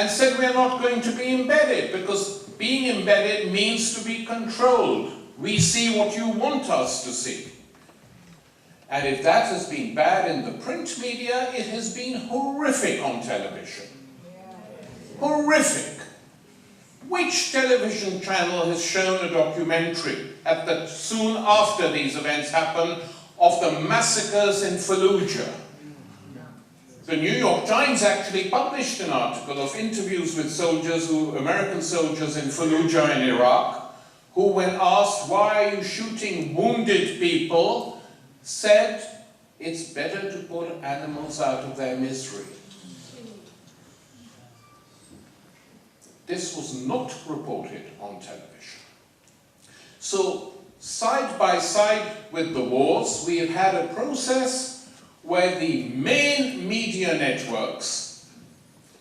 and said we're not going to be embedded, because being embedded means to be controlled. We see what you want us to see. And if that has been bad in the print media, it has been horrific on television. Horrific. Which television channel has shown a documentary soon after these events happened of the massacres in Fallujah? The New York Times actually published an article of interviews with soldiers, American soldiers in Fallujah in Iraq, who, when asked, why are you shooting wounded people, said, it's better to put animals out of their misery. This was not reported on television. So, side by side with the wars, we have had a process where the main media networks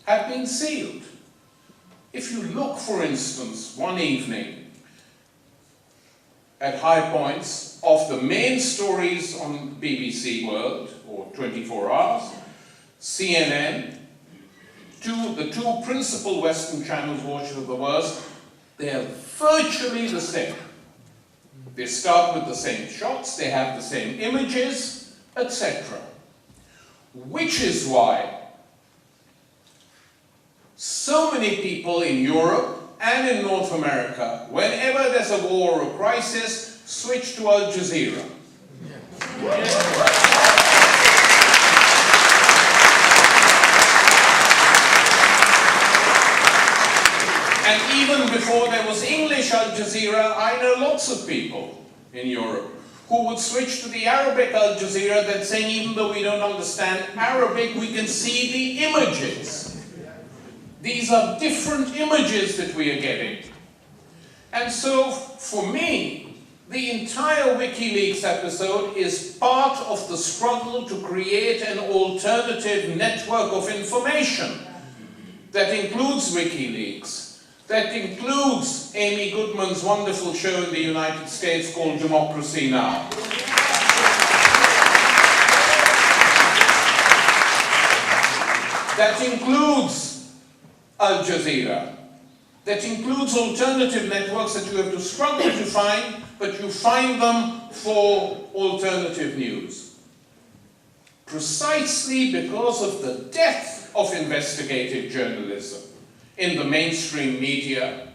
have been sealed. If you look, for instance, one evening at high points of the main stories on BBC World, or 24 Hours, CNN, the two principal Western channels watched of the world, they are virtually the same. They start with the same shots, they have the same images, etc. Which is why so many people in Europe and in North America, whenever there's a war or a crisis, switch to Al Jazeera. And even before there was English Al Jazeera, I know lots of people in Europe who would switch to the Arabic Al Jazeera, that saying even though we don't understand Arabic, we can see the images. These are different images that we are getting. And so, for me, the entire Wikileaks episode is part of the struggle to create an alternative network of information that includes Wikileaks, that includes Amy Goodman's wonderful show in the United States called Democracy Now! That includes Al Jazeera. That includes alternative networks that you have to struggle to find, but you find them for alternative news. Precisely because of the death of investigative journalism in the mainstream media,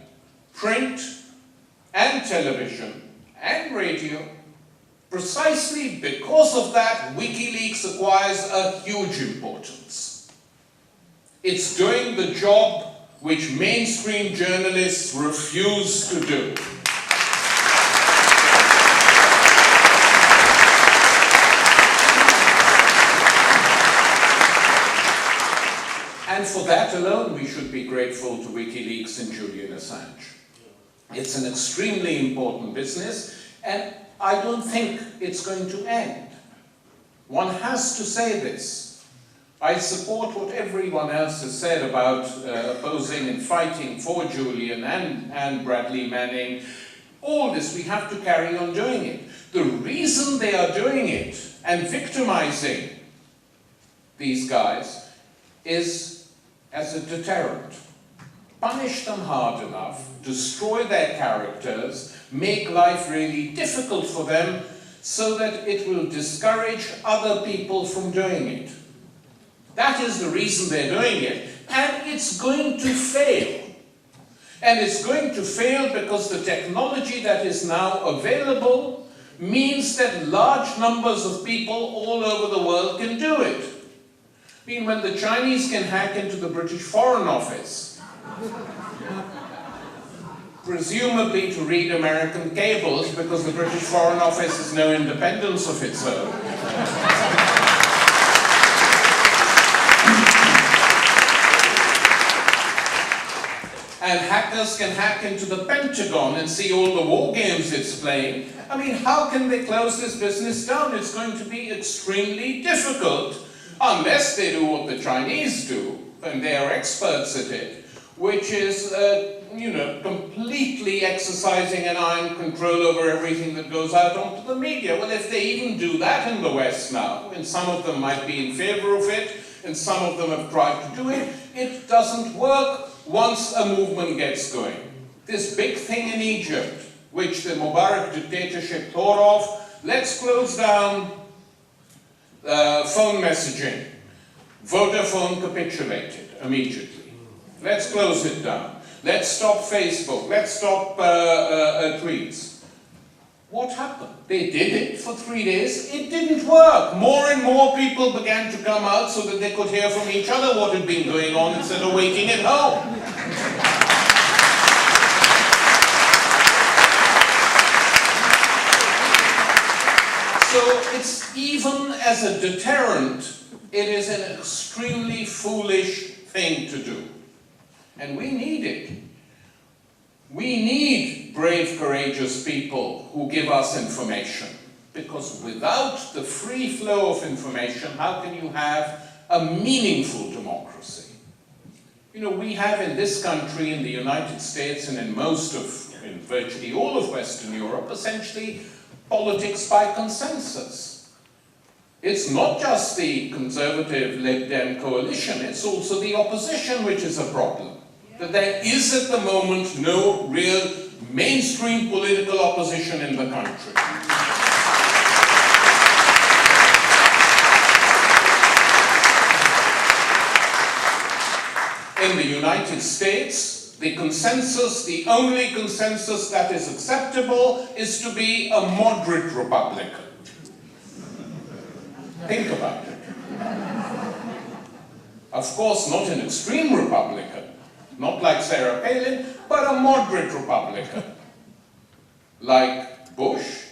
print and television and radio, precisely because of that, Wikileaks acquires a huge importance. It's doing the job which mainstream journalists refuse to do. And for that alone, we should be grateful to Wikileaks and Julian Assange. It's an extremely important business, and I don't think it's going to end. One has to say this. I support what everyone else has said about opposing and fighting for Julian and Bradley Manning. All this, we have to carry on doing it. The reason they are doing it and victimizing these guys is as a deterrent. Punish them hard enough, destroy their characters, make life really difficult for them so that it will discourage other people from doing it. That is the reason they're doing it. And it's going to fail. And it's going to fail because the technology that is now available means that large numbers of people all over the world can do it. I mean, when the Chinese can hack into the British Foreign Office, presumably to read American cables because the British Foreign Office has no independence of its own. And hackers can hack into the Pentagon and see all the war games it's playing. I mean, how can they close this business down? It's going to be extremely difficult. Unless they do what the Chinese do, and they are experts at it, which is, completely exercising an iron control over everything that goes out onto the media. Well, if they even do that in the West now, and some of them might be in favor of it, and some of them have tried to do it. It doesn't work once a movement gets going. This big thing in Egypt, which the Mubarak dictatorship thought of, let's close down phone messaging. Vodafone capitulated immediately. Let's close it down. Let's stop Facebook. Let's stop tweets. What happened? They did it for 3 days. It didn't work. More and more people began to come out so that they could hear from each other what had been going on instead of waiting at home. So it's even as a deterrent, it is an extremely foolish thing to do. And we need it. We need brave, courageous people who give us information. Because without the free flow of information, how can you have a meaningful democracy? You know, we have in this country, in the United States, and in virtually all of Western Europe, essentially politics by consensus. It's not just the conservative Lib Dem coalition, it's also the opposition which is a problem. That there is at the moment no real mainstream political opposition in the country. In the United States, the consensus, the only consensus that is acceptable, is to be a moderate Republican. Think about it. Of course, not an extreme Republican, not like Sarah Palin, but a moderate Republican. Like Bush,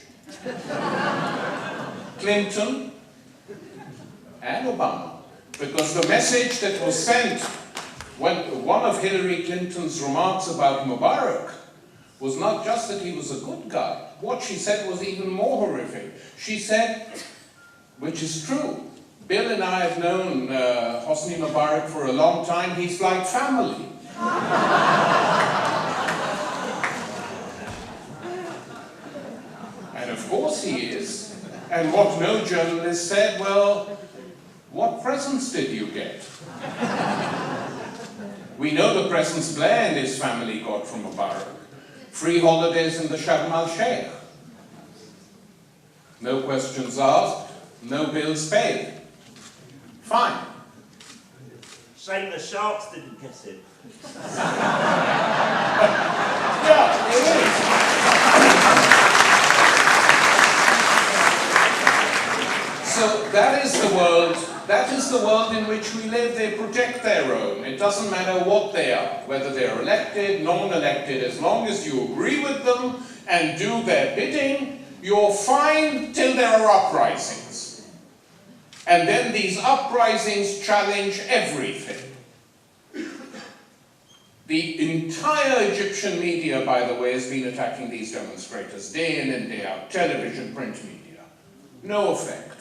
Clinton, and Obama. Because the message that was sent when one of Hillary Clinton's remarks about Mubarak was not just that he was a good guy. What she said was even more horrific. She said, which is true, Bill and I have known Hosni Mubarak for a long time. He's like family. And of course he is. And what no journalist said, well, what presents did you get? We know the presents Blair and his family got from Mubarak. Free holidays in the Sharm el-Sheikh. No questions asked, no bills paid. Fine. Shame the sharks didn't get it. Yeah, it is. So that is the world in which we live. They protect their own. It doesn't matter what they are, whether they're elected, non-elected, as long as you agree with them and do their bidding, you're fine till there are uprisings. And then these uprisings challenge everything. The entire Egyptian media, by the way, has been attacking these demonstrators day in and day out. Television, print media. No effect.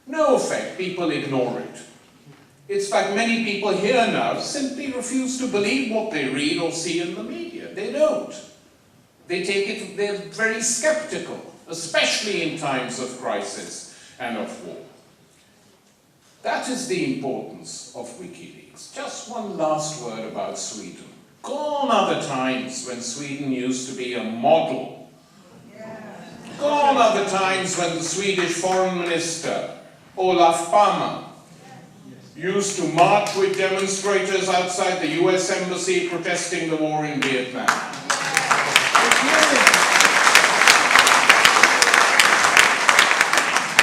No effect. People ignore it. It's like many people here now simply refuse to believe what they read or see in the media. They don't. They take it, they're very skeptical, especially in times of crisis and of war. That is the importance of Wikileaks. Just one last word about Sweden. Gone are the times when Sweden used to be a model. Gone are the times when the Swedish foreign minister, Olof Palme, used to march with demonstrators outside the US embassy protesting the war in Vietnam.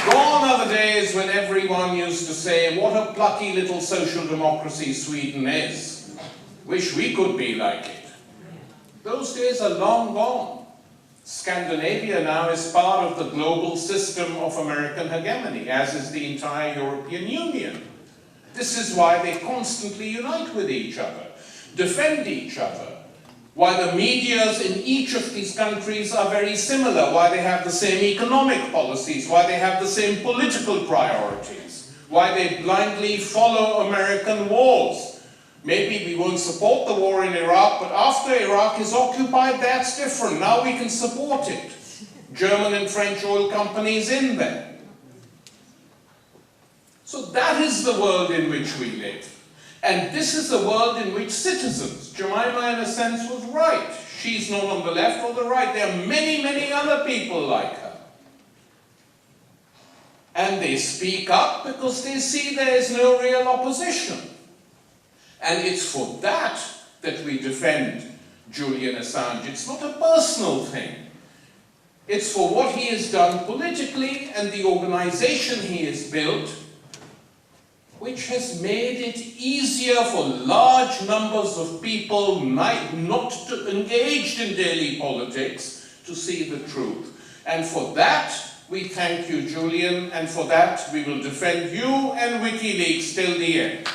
Gone are the days when everyone used to say, what a plucky little social democracy Sweden is. Wish we could be like it. Those days are long gone. Scandinavia now is part of the global system of American hegemony, as is the entire European Union. This is why they constantly unite with each other, defend each other, why the medias in each of these countries are very similar, why they have the same economic policies, why they have the same political priorities, why they blindly follow American wars. Maybe we won't support the war in Iraq, but after Iraq is occupied, that's different. Now we can support it. German and French oil companies in there. So that is the world in which we live. And this is the world in which citizens, Jemima in a sense was right. She's not on the left or the right. There are many, many other people like her. And they speak up because they see there is no real opposition. And it's for that that we defend Julian Assange. It's not a personal thing. It's for what he has done politically and the organization he has built, which has made it easier for large numbers of people not to engage in daily politics to see the truth. And for that, we thank you, Julian, and for that we will defend you and WikiLeaks till the end.